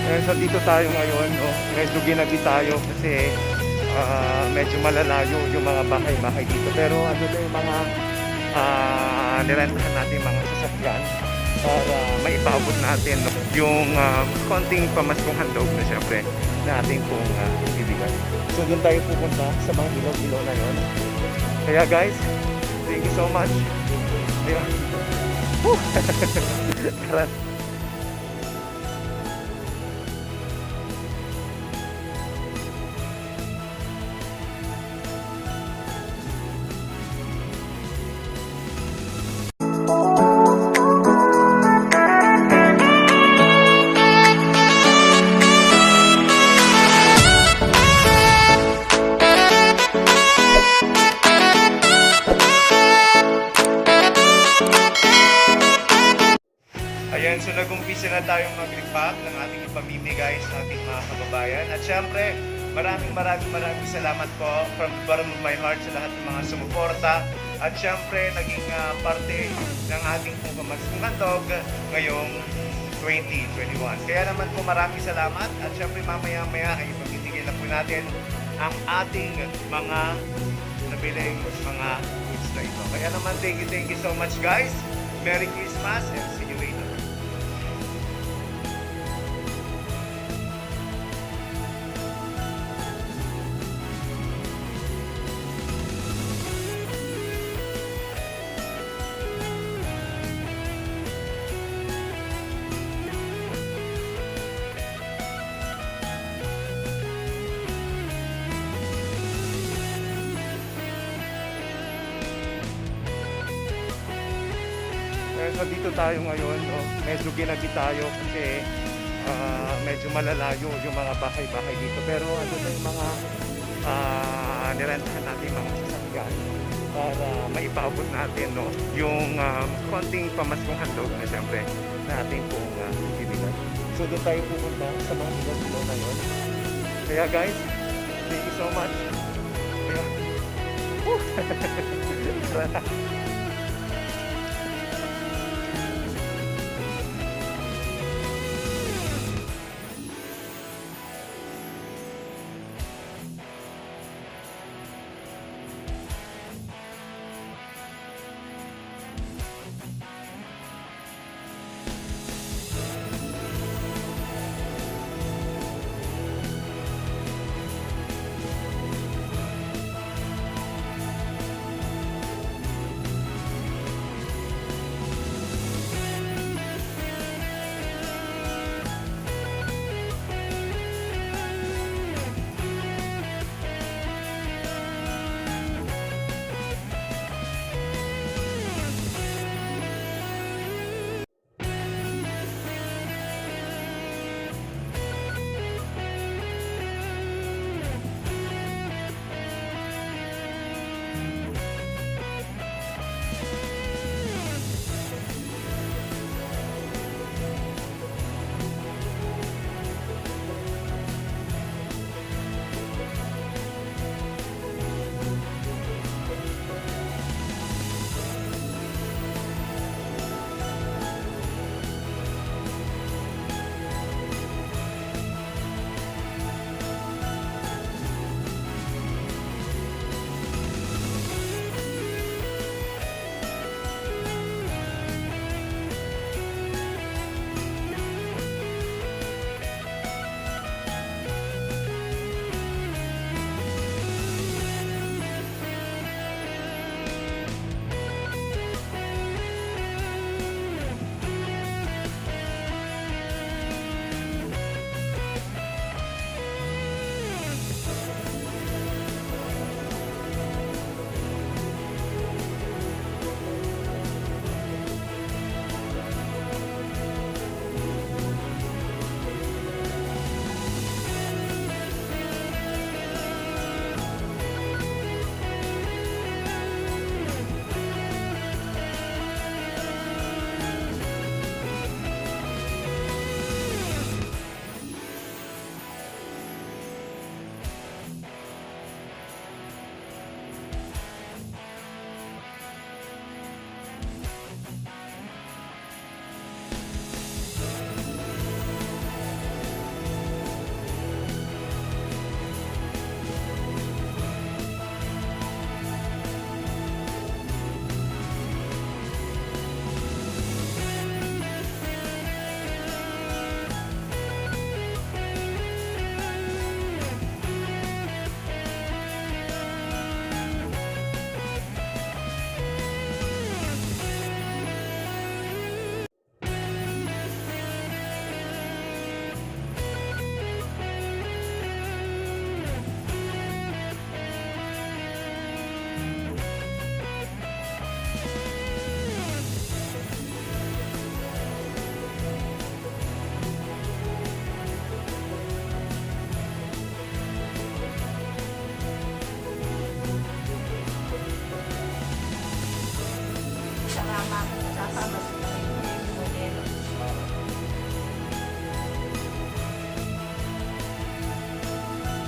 So dito tayo ngayon, no? Medyo ginabi tayo kasi medyo malalayo yung mga bahay-bahay dito. Pero ano na yung mga nirentahan natin mga sasakyan para maipabot natin, no? Yung konting pamaskong handog na syempre na ating pong ibibigay. So doon tayo pupunta sa mga ilaw-ilaw na yun. Kaya guys, thank you so much. Ayun. Tara. Ayan, so nag-umpisa na tayong mag-repack ng ating ipamimigay sa ating mga kababayan. At syempre, maraming salamat po from the bottom of my heart sa lahat ng mga sumuporta. At syempre, naging parte ng ating pamaskong handog ngayong 2021. Kaya naman po maraming salamat. At syempre, mamaya-maya ay ipamimigay na po natin ang ating mga nabiling mga goods na ito. Kaya naman, thank you so much guys. Merry Christmas and see you later. So dito tayo ngayon, no? Medyo ginabi tayo kasi medyo malalayo yung mga bahay-bahay dito. Pero ano na yung mga nirentahan natin mga sasakyan para maipabot natin, no? Yung konting pamaskong handog na syempre na ating pong ibibigay. So doon tayo pupunta sa mga ilaw-ilaw na yun. Kaya guys, thank you so much. Ayun. Tara na.